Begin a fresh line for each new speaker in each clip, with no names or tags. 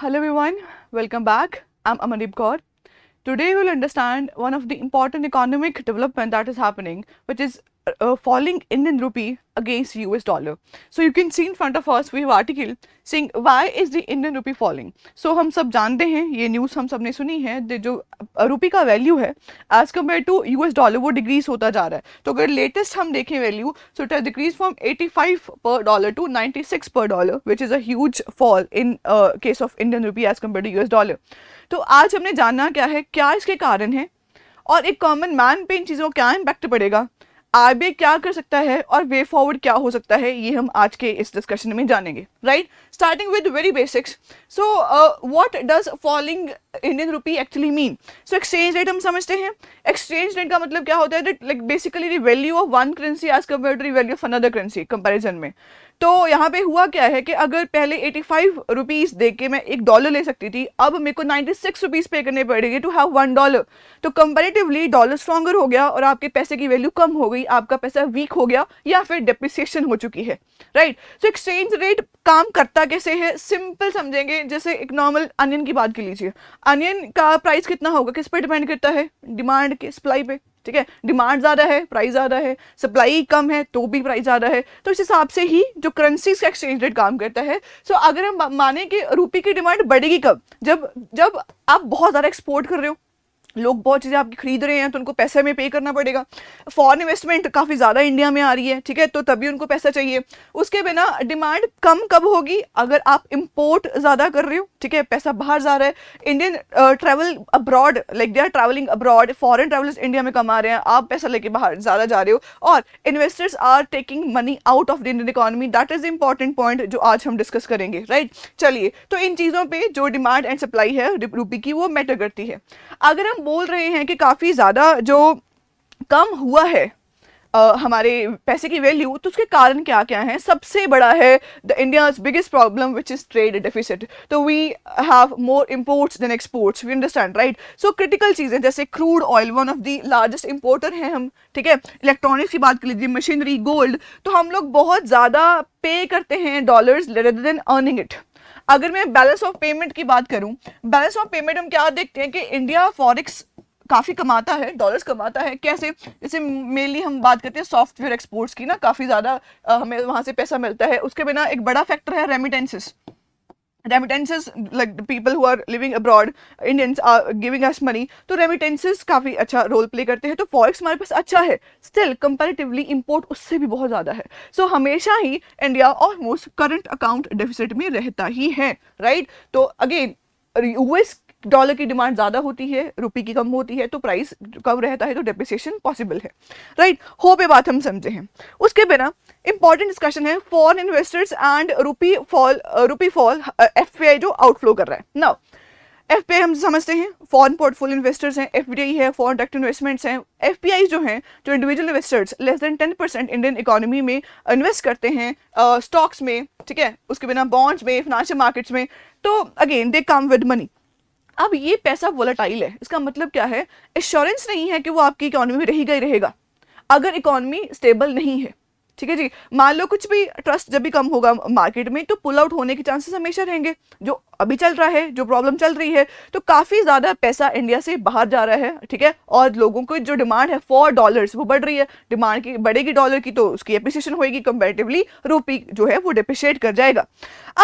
Hello everyone, welcome back. I'm Amandeep Kaur. Today we'll understand one of the important economic development that is happening, which is falling Indian rupee against US dollar. So you can see in front of us we have article saying why is the Indian rupee falling. So हम सब जानते हैं, ये news हम सब ने सुनी है, जो रुपी का वैल्यू है as compare to US dollar वो डिक्रीज होता जा रहा है. तो अगर लेटेस्ट हम देखें value, so it has decrease from 85 per dollar to 96 per dollar, which is a huge fall in case of Indian rupee as compare to US dollar. तो आज हमने जानना क्या है, क्या इसके कारण है और एक कॉमन मैन पे इन चीज़ों का क्या इम्पैक्ट पड़ेगा, आरबीआई क्या कर सकता है और वे फॉरवर्ड क्या हो सकता है, ये हम आज के इस डिस्कशन में जानेंगे. Right, starting with very basics. So what does falling Indian rupee actually mean. So exchange rate हम समझते हैं. एक्सचेंज रेट का मतलब क्या होता है, that like basically the value of one currency as compare to the value of another currency comparison में. तो यहाँ पे हुआ क्या है कि अगर पहले 85 रुपीज़ दे के मैं $1 ले सकती थी, अब मेरे को 96 रुपीज़ पे करने पड़ेगी टू हैव $1. तो कंपैरेटिवली डॉलर स्ट्रॉन्गर हो गया और आपके पैसे की वैल्यू कम हो गई, आपका पैसा वीक हो गया या फिर डेप्रिसिएशन हो चुकी है. राइट, सो एक्सचेंज रेट काम करता कैसे है, सिंपल समझेंगे. जैसे एक नॉर्मल अनियन की बात कर लीजिए. अनियन का प्राइस कितना होगा, किस पे डिपेंड करता है, डिमांड के सप्लाई पे. ठीक है, डिमांड ज़्यादा है प्राइस ज़्यादा है, सप्लाई कम है तो भी प्राइस ज़्यादा है. तो इस हिसाब से ही जो करेंसीज का एक्सचेंज रेट काम करता है. सो अगर हम माने कि रुपये की डिमांड बढ़ेगी कब, जब जब आप बहुत ज़्यादा एक्सपोर्ट कर रहे हो, लोग बहुत चीज़ें आपकी खरीद रहे हैं तो उनको पैसे में पे करना पड़ेगा. फॉरेन इन्वेस्टमेंट काफ़ी ज़्यादा इंडिया में आ रही है, ठीक है, तो तभी उनको पैसा चाहिए. उसके बिना डिमांड कम कब होगी, अगर आप इंपोर्ट ज़्यादा कर रहे हो, ठीक है, पैसा बाहर जा रहा है. Indian travel abroad, like they are travelling abroad, foreign travellers India में कमा रहे हैं, आप पैसा लेके बाहर ज़्यादा जा रहे हो और investors are taking money out of the Indian economy. That is important point जो आज हम डिस्कस करेंगे. राइट, चलिए, तो इन चीज़ों पर जो डिमांड एंड सप्लाई है रुपये की वो मैटर करती है. अगर हम बोल रहे हैं कि काफ़ी ज़्यादा जो कम हुआ है हमारे पैसे की वैल्यू, तो उसके कारण क्या क्या हैं. सबसे बड़ा है the India's biggest problem which is trade deficit. तो we have more imports than exports, we understand. Right, so critical चीज़ें जैसे crude oil, one of the largest importer हैं हम, ठीक है. इलेक्ट्रॉनिक्स की बात कर लीजिए, मशीनरी, गोल्ड, तो हम लोग बहुत ज़्यादा पे करते हैं dollars rather than earning it. अगर मैं बैलेंस ऑफ पेमेंट की बात करूं, बैलेंस ऑफ पेमेंट हम क्या देखते हैं कि इंडिया फॉरेक्स काफ़ी कमाता है, डॉलर्स कमाता है. कैसे, जैसे मेनली हम बात करते हैं सॉफ्टवेयर एक्सपोर्ट्स की ना, काफ़ी ज़्यादा हमें वहाँ से पैसा मिलता है. उसके बिना एक बड़ा फैक्टर है remittances. Remittances, like the people who are living abroad, Indians are giving us money, तो रेमिटेंसेस काफ़ी अच्छा रोल प्ले करते हैं. तो फॉरेक्स हमारे पास अच्छा है, स्टिल कंपैरेटिवली इंपोर्ट उससे भी बहुत ज़्यादा है. सो हमेशा ही India almost current account deficit में रहता ही है. राइट, तो अगेन यूएस डॉलर की डिमांड ज़्यादा होती है, रुपये की कम होती है, तो प्राइस कम रहता है, तो डेप्रिसिएशन पॉसिबल है. राइट, होप ये बात हम समझे हैं. उसके बिना इंपॉर्टेंट डिस्कशन है foreign investors and rupee fall FPI जो आउटफ्लो कर रहा है. नाउ एफपीआई हम समझते हैं फॉरेन पोर्टफोलियो इन्वेस्टर्स हैं, एफडीआई है, फॉरेन डायरेक्ट इन्वेस्टमेंट्स हैं. एफपीआई जो हैं, जो individual investors less than 10% Indian economy में इन्वेस्ट करते हैं, स्टॉक्स में, ठीक है, उसके बिना बॉन्ड्स में, फाइनेंशियल मार्केट्स में. तो again they come with money. अब ये पैसा वोलेटाइल है, इसका मतलब क्या है, एश्योरेंस नहीं है कि वो आपकी इकोनॉमी में रहेगा ही रहेगा अगर इकोनॉमी स्टेबल नहीं है. ठीक है जी, मान लो कुछ भी ट्रस्ट जब भी कम होगा मार्केट में, तो पुल आउट होने के चांसेस हमेशा रहेंगे. जो अभी चल रहा है, जो प्रॉब्लम चल रही है, तो काफ़ी ज़्यादा पैसा इंडिया से बाहर जा रहा है, ठीक है, और लोगों को जो डिमांड है फॉर डॉलर्स वो बढ़ रही है. डिमांड की बढ़ेगी डॉलर की, तो उसकी एप्रिसिएशन होगी, कंपैरेटिवली रुपी जो है वो डेप्रिशिएट कर जाएगा.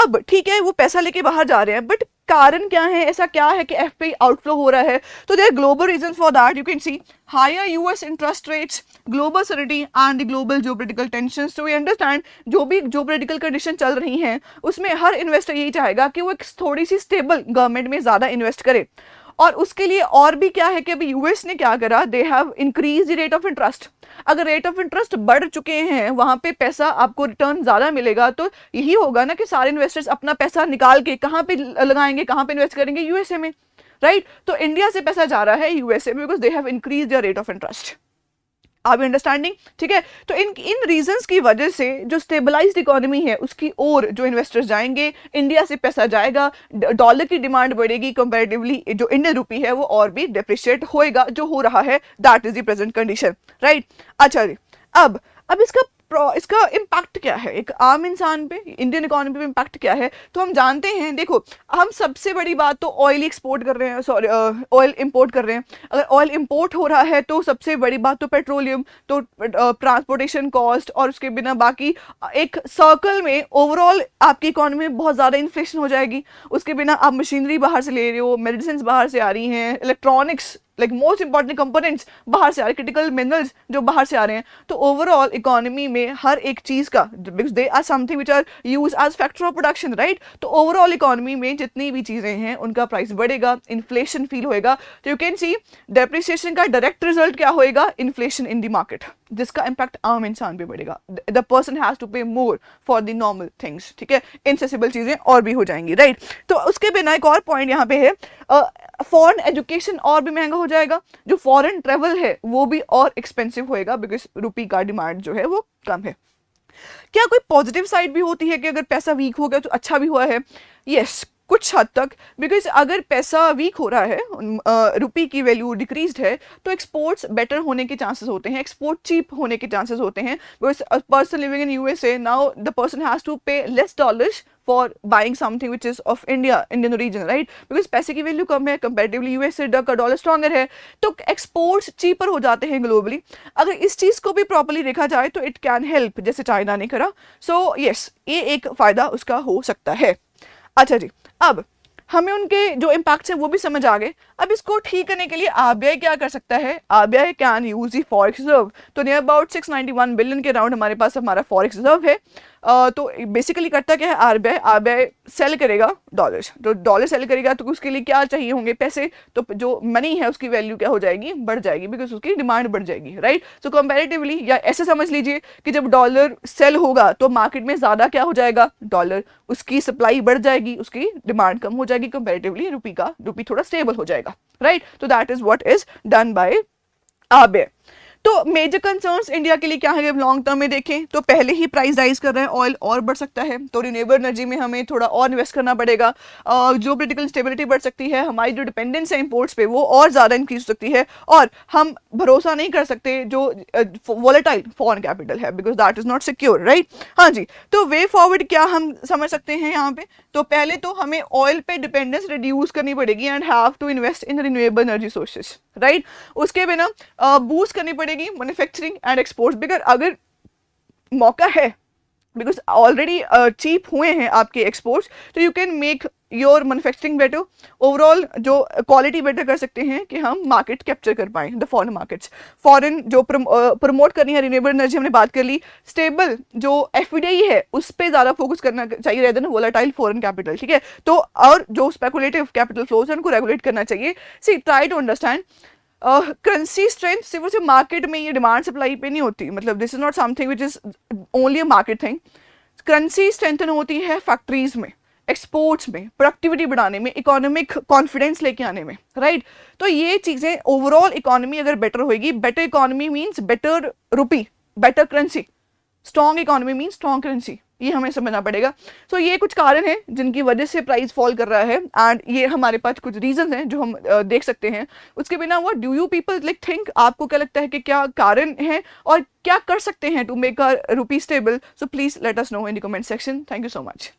अब ठीक है, वो पैसा लेके बाहर जा रहे हैं, बट कारण क्या है, ऐसा क्या है कि एफपीआई आउटफ्लो हो रहा है. तो there global reason for that. You can see higher US interest rates, global sanity and the global geopolitical tensions. तो वी अंडरस्टैंड जो भी जियोपॉलिटिकल कंडीशन चल रही हैं, उसमें हर इन्वेस्टर यही चाहेगा कि वो एक थोड़ी सी स्टेबल गवर्नमेंट में ज़्यादा इन्वेस्ट करे. और उसके लिए और भी क्या है कि अभी यूएस ने क्या करा, they have increase the rate of interest. अगर रेट ऑफ इंटरेस्ट बढ़ चुके हैं, वहाँ पे पैसा आपको रिटर्न ज़्यादा मिलेगा. तो यही होगा ना कि सारे इन्वेस्टर्स अपना पैसा निकाल के कहाँ पे लगाएंगे, कहाँ पे इन्वेस्ट करेंगे, यूएसए में. राइट, तो इंडिया से पैसा जा रहा है यूएसए में because they have increase the rate of interest. आप अंडरस्टैंडिंग, ठीक है. तो इन रीजंस की वजह से जो स्टेबलाइज्ड इकोनॉमी है उसकी ओर जो इन्वेस्टर्स जाएंगे, इंडिया से पैसा जाएगा, डॉलर की डिमांड बढ़ेगी, कंपैरेटिवली जो इंडियन रुपी है वो और भी डेप्रिशिएट होएगा, जो हो रहा है. That is the present condition. Right, अच्छा जी, अब इसका इसका इम्पैक्ट क्या है एक आम इंसान पे, इंडियन इकोनॉमी पे इम्पैक्ट क्या है? तो हम जानते हैं, देखो हम सबसे बड़ी बात तो ऑयल एक्सपोर्ट कर रहे हैं, सॉरी ऑयल इंपोर्ट कर रहे हैं। अगर ऑयल इंपोर्ट हो रहा है तो सबसे बड़ी बात तो पेट्रोलियम, तो ट्रांसपोर्टेशन कॉस्ट, और उसके बिना बाकी एक सर्कल में ओवरऑल आपकी इकोनॉमी में बहुत ज़्यादा इन्फ्लेशन हो जाएगी। उसके बिना आप मशीनरी बाहर से ले रहे हो, मेडिसिन बाहर से आ रही हैं, electronics like most important components बाहर से आ रहे हैं, क्रिटिकल मिनरल्स जो बाहर से आ रहे हैं। तो ओवरऑल इकोनॉमी में हर एक चीज़ का, because they are something which are use as factor of production, right? तो ओवरऑल इकोनॉमी में जितनी भी चीज़ें हैं उनका प्राइस बढ़ेगा, इन्फ्लेशन फील होएगा। तो यू कैन सी डेप्रिसिएशन का डायरेक्ट रिजल्ट क्या होएगा? इन्फ्लेशन इन द मार्केट, जिसका इम्पैक्ट आम इंसान पे बढ़ेगा। द पर्सन हैज टू पे more for the normal things, ठीक है? इनसेसिबल चीज़ें और भी हो जाएंगी, राइट? तो उसके बिना एक और पॉइंट यहाँ पे है, फॉरेन एजुकेशन और भी महंगा हो जाएगा, जो फॉरेन ट्रेवल है वो भी और एक्सपेंसिव होएगा, बिकॉज रुपी का डिमांड जो है वो कम है। क्या कोई पॉजिटिव साइड भी होती है कि अगर पैसा वीक हो गया तो अच्छा भी हुआ है? यस, कुछ हद तक, बिकॉज अगर पैसा वीक हो रहा है, रुपी की वैल्यू डिक्रीज्ड है, तो एक्सपोर्ट्स बेटर होने के चांसेस होते हैं, एक्सपोर्ट चीप होने के चांसेस होते हैं। Because person living in USA now the person has to pay less dollars for buying something which is of Indian origin, right? Because पैसे की वैल्यू कम है कंपेरेटिवली, यूएसए का डॉलर स्ट्रॉगर है, तो एक्सपोर्ट्स चीपर हो जाते हैं ग्लोबली। अगर इस चीज़ को भी प्रॉपरली देखा जाए तो इट कैन हेल्प, जैसे चाइना ने करा। सो यस, ये एक फ़ायदा उसका हो सकता है। अच्छा जी, अब हमें उनके जो इम्पैक्ट्स हैं वो भी समझ आ गए। अब इसको ठीक करने के लिए आरबीआई क्या कर सकता है? RBI can use the forex reserve. तो नियर अबाउट 691 बिलियन के राउंड हमारे पास हमारा फॉरेक्स रिजर्व है। तो बेसिकली करता क्या है आरबीआई? आरबीआई सेल करेगा डॉलर्स, तो डॉलर सेल करेगा तो उसके लिए क्या चाहिए होंगे? पैसे। तो जो मनी है उसकी वैल्यू क्या हो जाएगी? बढ़ जाएगी, बिकॉज उसकी डिमांड बढ़ जाएगी, राइट? सो कंपैरेटिवली, या ऐसे समझ लीजिए कि जब डॉलर सेल होगा तो मार्केट में ज़्यादा क्या हो जाएगा? डॉलर, उसकी सप्लाई बढ़ जाएगी, उसकी डिमांड कम हो जाएगी कंपैरेटिवली, रुपी थोड़ा स्टेबल हो जाएगा, राइट? तो that is what is done by RBI. तो मेजर कंसर्न्स इंडिया के लिए क्या है? लॉन्ग टर्म में देखें तो पहले ही प्राइस राइज कर रहे हैं, ऑयल और बढ़ सकता है, तो रिन्यूएबल एनर्जी में हमें थोड़ा और इन्वेस्ट करना पड़ेगा। जो पोलिटिकल स्टेबिलिटी बढ़ सकती है, हमारी जो डिपेंडेंस है इंपोर्ट्स पे वो और ज़्यादा इंक्रीज हो सकती है, और हम भरोसा नहीं कर सकते जो वॉलेटाइल फॉरेन कैपिटल है, because that is not secure, right? हाँ जी, तो वे फॉरवर्ड क्या हम समझ सकते हैं यहाँ पे? तो पहले तो हमें ऑयल पे डिपेंडेंस रिड्यूस करनी पड़ेगी and have to invest in renewable energy sources, right? उसके बिना बूस्ट करनी पड़ेगी मैन्युफैक्चरिंग एंड एक्सपोर्ट्स, बिकॉज अगर मौका है, बिकॉज ऑलरेडी चीप हुए हैं आपके एक्सपोर्ट्स, तो you can make your manufacturing better, overall जो क्वालिटी बेटर कर सकते हैं कि हम मार्केट कैप्चर कर पाएँ, द फॉरेन मार्केट्स। फॉरेन जो प्रमोट करनी है रिन्यूएबल एनर्जी हमने बात कर ली, स्टेबल जो एफडीआई है उस पर ज़्यादा फोकस करना चाहिए rather than volatile foreign capital, ठीक है? तो और जो स्पेकुलेटिव कैपिटल फ्लोज है उनको रेगुलेट करना चाहिए। See try to understand currency strength सिर्फ मार्केट में, ये डिमांड सप्लाई पे नहीं होती, मतलब this is not something which is only a market thing. Currency strengthen होती है फैक्ट्रीज में, एक्सपोर्ट्स में, प्रोडक्टिविटी बढ़ाने में, इकोनॉमिक कॉन्फिडेंस लेके आने में, राइट? तो ये चीज़ें ओवरऑल इकोनॉमी अगर बेटर होएगी, better economy means better rupee, better currency, strong economy means strong currency, ये हमें समझना पड़ेगा। सो ये कुछ कारण हैं जिनकी वजह से प्राइस फॉल कर रहा है, एंड ये हमारे पास कुछ रीजन हैं जो हम देख सकते हैं। उसके बिना what do you people like think, आपको क्या लगता है कि क्या कारण है और क्या कर सकते हैं to make a rupee stable? So please let us know in the comment section. Thank you so much.